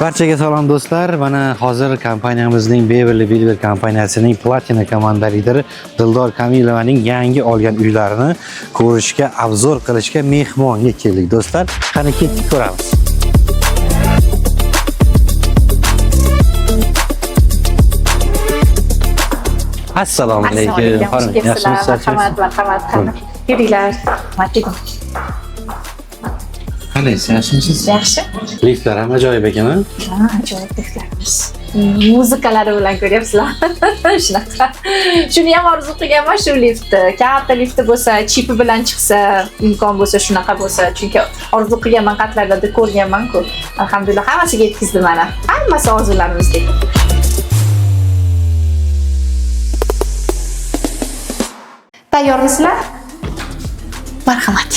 Barchaga salom do'stlar. Mana hozir kompaniyamizning Beverly Wilber kompaniyasining platina komanda lideri Dildor Kamilovaning yangi olgan uylarini ko'rishga, obzor qilishga mehmonga keldik do'stlar. Qani ketdik ko'ramiz. Assalomu alaykum. Marhamat. Yuringlar. Qalaysiz, yaxshimisiz? Yaxshi. Liftlar ham ajoyib ekan-a? Ha, ajoyib liftlarimiz. Muzikalari bilan ko'ryapsizlar. Shunaqa. Shuni ham orzu qilganman shu liftni. Katta lifti bo'lsa, chipi bilan chiqsa, imkon bo'lsa shunaqa bo'lsa, chunki orzu qilganman, qatlarda ko'rganman-ku. Alhamdulillah, hammasiga yetkazdi mana. Hammasi orzularimizdek. Tayyormisizlar? Marhamat.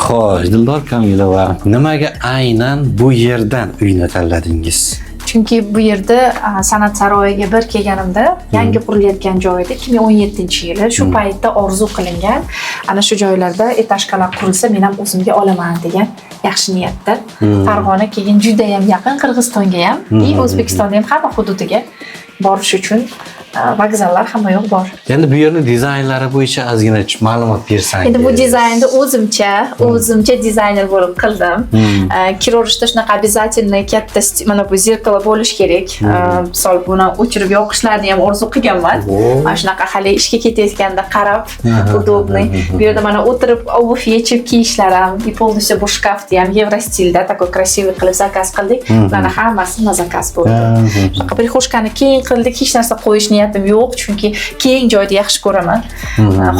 Xo'sh, Dildor Kamilova, nimaga aynan bu yerdan uyni tanladingiz? Chunki bu yerda san'at saroyiga bir kelganimda yangi qurilayotgan joy edi 2017-yili. Shu paytda orzu qilingan ana shu joylarda etажkalar qurilsa men ham o'zimga olaman degan yaxshi niyatda. Farg'ona keyin juda ham yaqin Qirg'izistonga ham, O'zbekistonga ham hamma hududiga borish uchun vokzallar hamma yoq bor. Endi bu yerning dizaynlari bo'yicha ozgina ma'lumot bersangiz. Endi bu dizaynni o'zimcha dizayner bo'lib qildim. Kirorishda shunaqa обязательно katta mana bu zerkalo bo'lish kerak. Misol buni o'chirib yoqishlarni ham orzu qilganman. Mana shunaqa hali ishga ketayotganda qarab, удобный. Bu yerda mana o'tirib обувь yechib kiyishlar ham, и полностью bu shkafni ham Evrostilda такой красивый qilib zakaz qildik. Bularning hammasi na zakaz bo'ldi. Shunaqa prixoshkani keng qildik, hech narsa qo'yish niyatim yo'q, chunki keng joyni yaxshi ko'raman.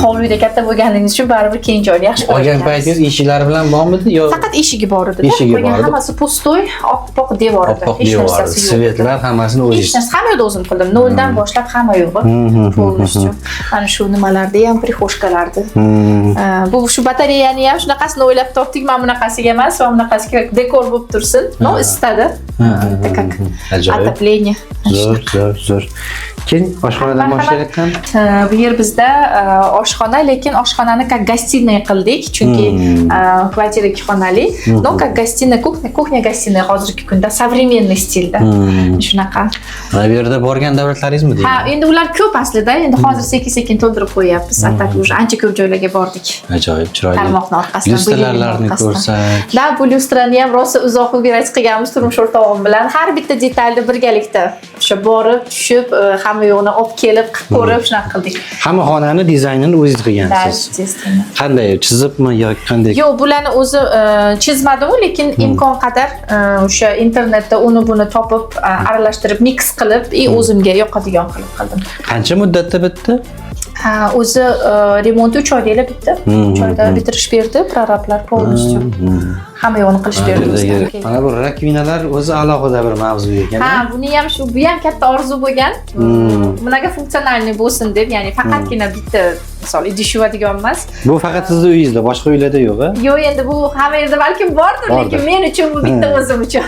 Hovlida katta bo'lganingiz uchun baribir keng joyni yaxshi ko'raman. Olgan paytingiz eshiklari bilan bormidi yo? Faqat eshigi bor edi. Qolgan hammasi pustoy, oppoq devor edi. Hech narsasi yo'q. Svetlar hammasini o'zingiz. Hech narsa hamma yo'qda o'zim qildim. Noldan boshlab hamma yo'g'i. Полностью. Mana shu nimalarda ham prixoshkalarda. Bu shu batareyani ham shunaqasini o'ylab topdik. Men bunaqasiga emas, men bunaqasiga dekor bo'lib tursin. No, istadi. Как отопление. Zo'r. Keyin oshxonadan boshlayotgan. Bu yer bizda oshxona, lekin oshxonani как гостиная qildik, chunki kvartira 2 xonali. No, как гостиная, кухня-гостиная hozirgi kunda современный stilda. Shunaqa. Mana bu yerda borgan davlatlaringizmi deydi? Ha, endi ular ko'p aslida. Endi hozir sekin-sekin to'ldirib qo'yapmiz. Atak уже ancha ko'p joylarga bordik. Ajoyib, chiroyli. Tarmoqni orqasidan Lyustralarni ko'rsak. Da, bu lyustrani ham rosa uzoq operatsiya qilganmiz turmush o'rtog'im bilan. Har bitta detalni birgalikda o'sha borib, tushib, hamma yo'qni olib kelib, qilib ko'rib, shunaqa qildik. Hamma xonani dizaynini o'zingiz qilgansiz. Qanday, chizibmi yoki qanday? Yo'q, bularni o'zi chizmadim, lekin imkon qadar o'sha internetda uni buni topib, aralashtirib, mix qilib, o'zimga yoqadigan qilib qildim. Qancha muddatda bitdi? O'zi remonti 3 oyda bitdi. 3 oyda bitirish berdi, prorablar полностью. Hamma yo'qni qilish berdi. Mana bu rakvinalar o'zi alohida bir mavzu ekan. Ha, buni ham bu ham katta orzu bo'lgan. Bunaqa funksionalniy bo'lsin deb, ya'ni faqatgina bitta, misol, idish yuvadigan emas. Bu faqat sizning uyingizda, boshqa uylarda yo'q-a? Yo'q, endi bu hamma yerda balkim bordir, lekin men uchun bu bitta o'zim uchun.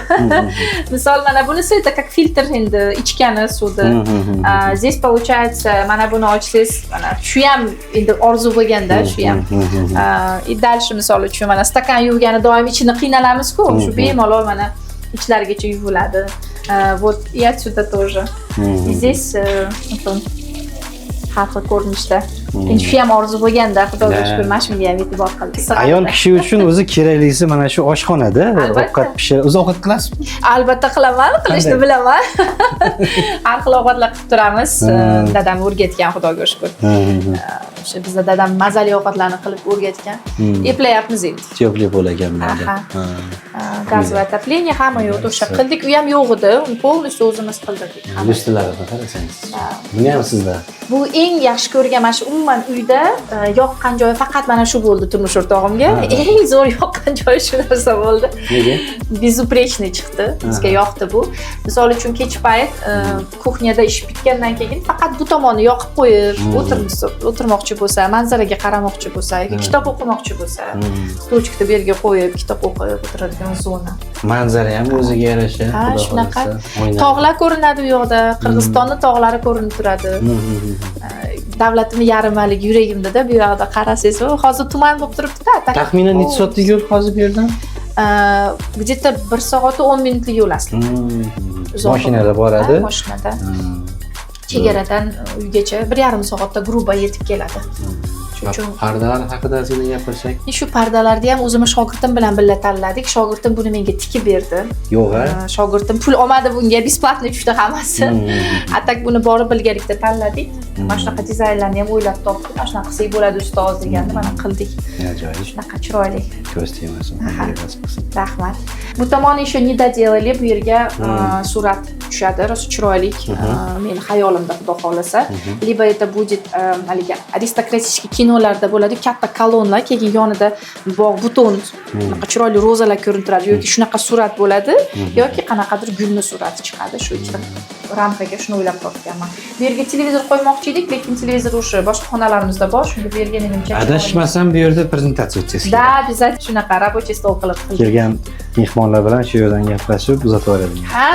Misol, mana bunisi это как filtr endi ichgani suvni. Здесь получается, mana buni ochsangiz, mana shu ham endi orzu bo'lganda, shu ham. И дальше misol uchun mana stakan yuvgani doim ichini qiynalamiz-ku, shu bemalol mana ichlarigacha yuviladi. Вот и отсюда тоже. И здесь har xil ko'rinishda. Endi shu ham orzu bo'lganda, Xudoga shukr, mana shunga ham e'tibor qildik. Ayol kishi uchun o'zi keraklisi mana shu oshxonada ovqat pishirib, o'zi ovqat qilasizmi? Albatta qilaman, qilishni bilaman. Har xil ovqatlar qilib turamiz. Dadam o'rgatgan, Xudoga shukr. O'sha bizda dadam mazali ovqatlarni qilib o'rgatgan. Eplayapmiz endi. Tepli bo'lagan mana. Gaz va отопление hamma yo'q, o'sha qildik. U ham yo'q edi, uni полностью o'zimiz qildik. Lyustralarga qarasangiz. Buni ham sizda. Bu eng yaxshi ko'rgan mana shu umuman uyda yoqqan joyi faqat mana shu bo'ldi turmush o'rtog'imga. Eng zo'r yoqqan joyi shu narsa bo'ldi. Nega? Bezuprechniy chiqdi. Bizga yoqdi bu. Misol uchun kech payt kuxnyada ish bitgandan keyin faqat bu tomonni yoqib qo'yib, o'tirmoqchi bo'lsa, manzaraga qaramoqchi bo'lsa, kitob o'qimoqchi bo'lsa, stulchikni bu yerga qo'yib, kitob o'qib o'tiradigan zona. Manzara ham o'ziga yarasha. Ha, shunaqa. Tog'lar ko'rinadi u yoqda, Qirg'izistonning tog'lari ko'rinib turadi. Davlatimning yarimalik yuragimda-da bu yoqda qarasangiz, hozir tuman bo'lib turibdi-da. Taxminan necha soatlik yo'l hozir bu yerdan? Где-то 1 soat 10 minutlik yo'l aslida. Mashinada boradi. Mashinada. Chegaradan uygacha 1,5 soatda gruba yetib keladi. Pardalar haqida sizga gapirsak. Shu pardalarni ham o'zimiz shogirdim bilan birga tanladik. Shogirdim buni menga tikib berdi. Yo'q-a? Shogirdim pul olmadi bunga, besplatni tushdi hammasi. Atak buni borib bilgalikda tanladik. Mana shunaqa dizaynlarni ham o'ylab topdik. Mana shunaqa qilsak bo'ladi ustoz deganda mana qildik. Ajoyib. Shunaqa chiroyli. Ko'z tegmasin. Rahmat. Bu tomoni еще не доделали, bu yerga surat tushadi, rosa chiroyli. Men xayolimda xudo xolasa. Либо это будет haligi aristokratический kinolarda bo'ladi, katta kolonlar, keyin yonida bog' buton, chiroyli rozalar ko'rinib turadi yoki shunaqa surat bo'ladi, yoki qanaqadir gulni surati chiqadi. Shu ikkita ramkaga shuni o'ylab topganman. Bu yerga televizor qo'ymoqchi edik, lekin televizor o'sha boshqa xonalarimizda bor, shunga bu yerga menimcha adashmasam bu yerda prezentatsiya o'tkazasiz. Da, обязательно shunaqa рабочий stol qilib kelgan mehmonlar bilan shu yerdan gaplashib uzatib yuboradi. Ha,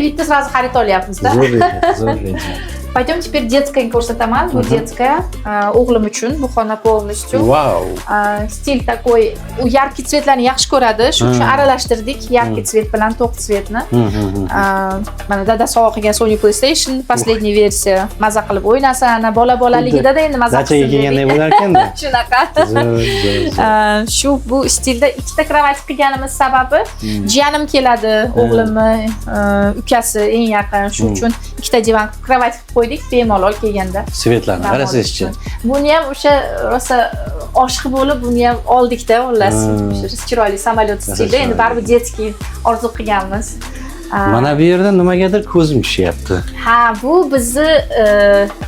bitta sразу xarid olyapmiz-da. Zo'r reja. Пойдем теперь детское ko'rsataman. Bu детское, o'g'lim uchun bu xona полностью. Wow. Stil такой, u яркий цветlarni yaxshi ko'radi, shuning uchun aralashtirdik яркий цвет bilan to'q цветni. Mana dada sovg'a qilgan Sony PlayStation последняя versiya. Maza qilib o'ynasa, ana bola-bolaligida-da endi maza qilsin. Dachaga kelganda bo'lar ekanda. Shunaqa. Shu bu stilda ikkita krevat qilganimiz sababi jiyanim keladi, o'g'limni ukasi eng yaqin, shuning uchun ikkita divan krevat qo'ydik bemalol kelganda. Svetlarni qarasangizchi. Buni ham o'sha rosa oshiq bo'lib buni ham oldik-da, xullas. Chiroyli samolyot stilida, endi baribir детский orzu qilganmiz. Mana bu yerda nimagadir ko'zim tushyapti. Ha, bu bizni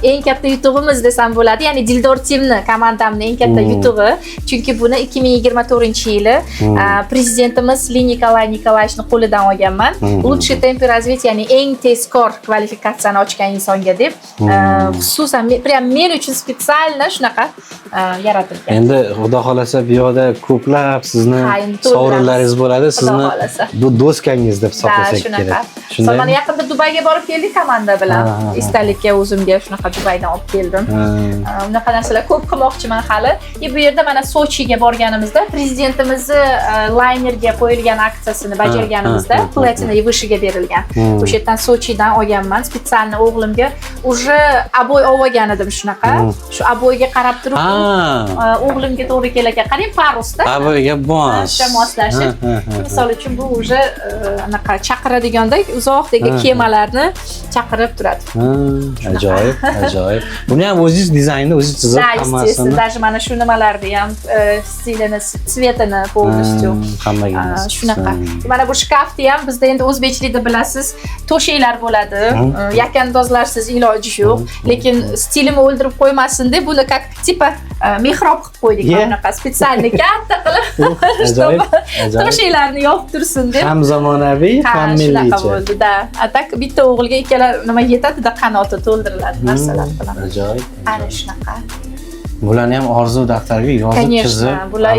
eng katta yutug'imiz desam bo'ladi. Ya'ni Dildor Teamni, komandamning eng katta yutug'i. Chunki buni 2024-yili prezidentimiz Nikolay Nikolayevichning qo'lidan olganman. Лучший темпы развития, ya'ni eng tezkor kvalifikatsiyani ochgan insonga deb, xususan prям men uchun spetsialno shunaqa yaratilgan. Endi xudo xolasa bu yoqda ko'plab sizni sovrinlaringiz bo'ladi. Sizni bu do'stkangiz deb hisoblasak kerak. Shunday. Mana yaqinda Dubayga borib keldik komanda bilan. Istalikka o'zimga shunaqa Dubaydan olib keldim. Unaqa narsalar ko'p qilmoqchiman hali. Bu yerda mana Sochiga borganimizda prezidentimizni laynerga qo'yilgan aksiyasini bajarganimizda platina Yevishga berilgan. O'sha yerdan Sochidan olganman. Spetsialni o'g'limga уже aboy olgan edim shunaqa. Shu aboyga qarab turib o'g'limga to'g'ri kelarkan. Qarang, parusda. Aboyga moslashib. Misol uchun bu уже anaqa chaqiradiganda uzoqdagi kemalarni chaqirib turadi. Ajoyib, ajoyib. Buni ham o'zingiz dizaynni o'zingiz chizib hammasini. Даже mana shu nimalarni ham stilini, svetini полностью hammaga shunaqa. Mana bu shkafni ham bizda endi o'zbekchilikda bilasiz, to'shaklar bo'ladi. Yakandozlarsiz iloji yo'q, lekin stilimni o'ldirib qo'ymasin deb buni как типа mehrob qilib qo'ydik. Bunaqa spetsialni katta qilib to'shaklarni yopib tursin deb. Ham zamonaviy, ham millicha. Bo'ldi da. Atak bitta o'g'ilga ikkala nima yetadi-da, qanoti to'ldiriladi narsalar bilan. Ajoyib. Ana shunaqa. Bularni ham orzu daftariga yozib chizib, bular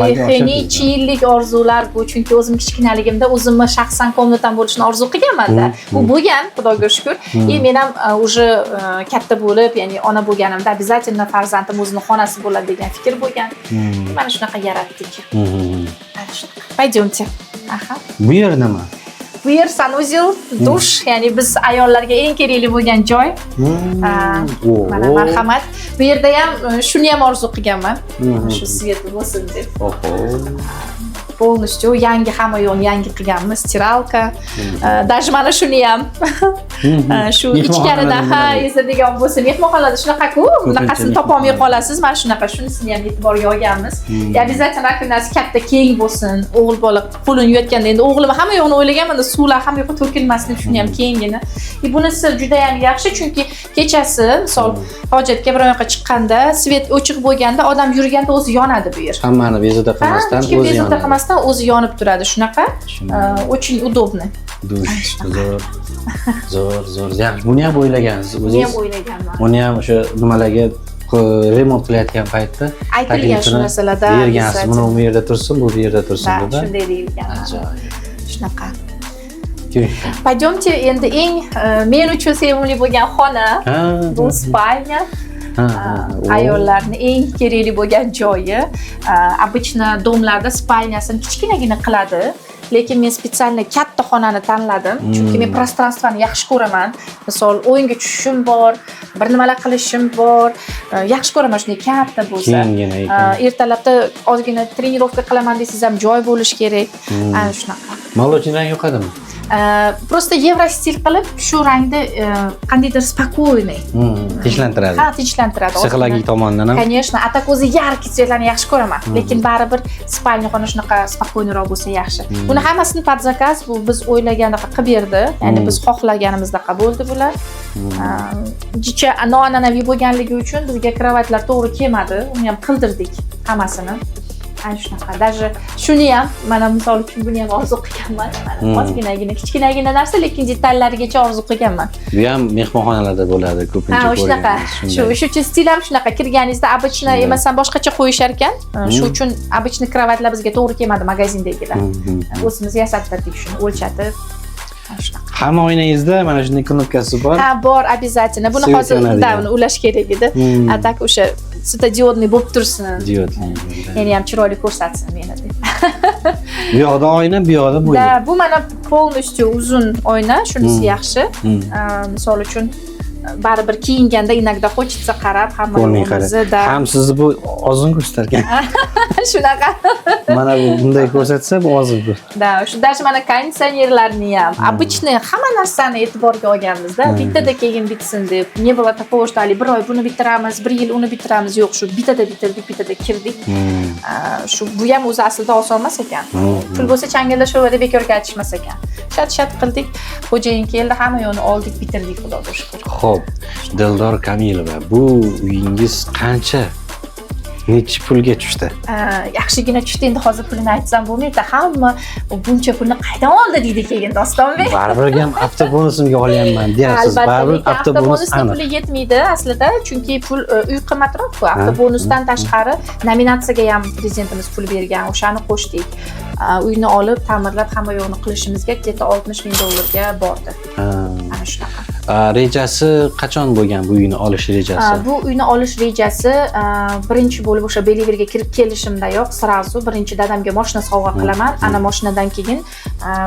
necha yillik orzular bu, chunki o'zim kichkinaligimda o'zimni shaxsan komnatam bo'lishini orzu qilganman-da. Bu bo'lgan, Xudoga shukr. Men ham уже katta bo'lib, ya'ni ona bo'lganimda обязательно farzandim o'zining xonasi bo'ladi degan fikr bo'lgan. Mana shunaqa yaratdik. Ana shunaqa. Пойдемте. Aha. Bu yer nima? Bu yer sanuzel, dush, ya'ni biz ayollarga eng kerakli bo'lgan joy. Mana marhamat. Bu yerda ham shuni ham orzu qilganman. Shu svet bo'lsin deb. полностью yangi hamma yo'lni yangi qilganmiz, stiralka. Даже mana shuni ham shu ichkarida ezadigan bo'lsa, mehmonxonada shunaqa-ku, bunaqasini topolmay qolasiz. Mana shunaqa shunisini ham e'tiborga olganmiz. Обязательно rakovnasi katta keng bo'lsin. O'g'il bola qo'lini yuvayotganda endi o'g'lim hamma yo'qni o'ylaganman-da, suvlar hamma yoqqa to'kilmasin, shuni ham kengini. Bunisi juda ham yaxshi, chunki kechasi, misol, hojatga biror yoqqa chiqqanda, svet o'chiq bo'lganda odam yurganda o'zi yonadi bu yer. Hammani bezovta qilmasdan o'zi yonadi. Bezovta qilmasdan o'zi yonib turadi, shunaqa. Очень удобно. Zo'r. Yaxshi, buni ham o'ylagansiz o'zingiz. Buni ham o'ylaganman. Buni ham o'sha nimalarga remont qilayotgan paytda aytilgan shu narsalarda bergansiz. Buni bu yerda tursin, bu yerda tursin deb. Shunday deyilgan. Ajoyib. Shunaqa. Пойдемте, endi eng men uchun sevimli bo'lgan xona bu spalnya. Ayollarning eng kerakli bo'lgan joyi. Обычно domlarda spalnyasini kichkinagina qiladi. Lekin men spesialni katta xonani tanladim, chunki men prostranstvani yaxshi ko'raman. Misol, o'yinga tushishim bor, bir nimalar qilishim bor. Yaxshi ko'raman shunday katta bo'lsa. Ertalabda ozgina trenirovka qilaman desangiz ham joy bo'lishi kerak. Ana shunaqa. Молочный yoqadimi? Просто Evrostil qilib shu rangda qandaydir spokойный. Tinchlantiradi. Ha, tinchlantiradi. Psixologik tomondan ham. Конечно, a так o'zi yarki svetlarni yaxshi ko'raman, lekin baribir spalnya xona shunaqa spokойныйroq bo'lsa yaxshi. Buni hammasini под заказ bu biz o'ylagandaqa qilib berdi. Ya'ni biz xohlaganimizdaqa bo'ldi bular. Jicha noan'anaviy bo'lganligi uchun bizga kravatlar to'g'ri kelmadi. Uni ham qildirdik hammasini. Ana shunaqa. Даже shuni ham mana misol uchun buni ham orzu qilganman. Ozginagina, kichkinagina narsa, lekin detallarigacha orzu qilganman. Bu ham mehmonxonalarda bo'ladi ko'pincha ko'rganmiz. Ha, shunaqa. Shu uchun stil ham shunaqa. Kirganingizda обычно emasdan boshqacha qo'yishar ekan. Shu uchun обычно kravatlar bizga to'g'ri kelmadi magazindagilar. O'zimiz yasattirdik shuni, o'lchatib. Hamma oynangizda mana shunday knopkasi bor. Ha, bor, обязательно. Buni hozir uni ulash kerak edi. A tak o'sha svetodiodniy bo'lib tursin. Diodli. Ya'ni ham chiroyli ko'rsatsin meni deb. Bu yoqda oyna, bu yoqda bo'yli. Da, bu mana полностью uzun oyna, shunisi yaxshi. Misol uchun baribir kiyinganda inakda хочется qarab hamma yo'limizni. Ham sizni bu ozun ko'rsatgan. Shunaqa. Mana bu bunday ko'rsatsa bu ozundir. Da, shu даже mana konditsionerlarni ham обычно hamma narsani e'tiborga olganmizda, bittada keyin bitsin deb. Не было такого, что bir oy buni bitiramiz, bir yil uni bitiramiz. Yo'q, shu bittada bitirdik, bittada kirdik. Shu bu ham o'zi aslida oson emas ekan. Pul bo'lsa changallashaveradi, bekorga aytishmas ekan. Shat qildik, xo'jayin keldi, hamma yo'lni oldik, bitirdik, xudoga shukr. Xo'p, Dildor Kamilova, bu uyingiz qancha? Necha pulga tushdi? Yaxshigina tushdi, endi hozir pulini aytsam bo'lmaydi. Hamma buncha pulni qaydan oldi deydi keyin Dostonbek. Baribir ham avtobonusimga olganman deyapsiz. Baribir avtobonus aniq. Puli yetmaydi aslida, chunki pul uy qimmatroq-ku. Avtobonusdan tashqari nominatsiyaga ham prezidentimiz pul bergan, o'shani qo'shdik. Uyni olib, ta'mirlab, hamma yo'qni qilishimizga где-то 60 ming dollarga bordi. Ana shunaqa. Rejasi qachon bo'lgan bu uyni olish rejasi? Bu uyni olish rejasi birinchi bo'lib o'sha Beliverga kirib kelishimdayoq sразу birinchi dadamga mashina sovg'a qilaman, ana mashinadan keyin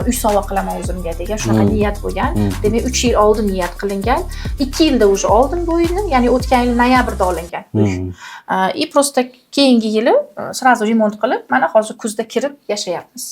uy sovg'a qilaman o'zimga degan shunaqa niyat bo'lgan. Demak 3 yil oldin niyat qilingan. 2 yilda уже oldim bu uyni, ya'ni o'tgan yil noyabrda olingan. И просто keyingi yili sразу remont qilib, mana hozir kuzda kirib yashayapmiz.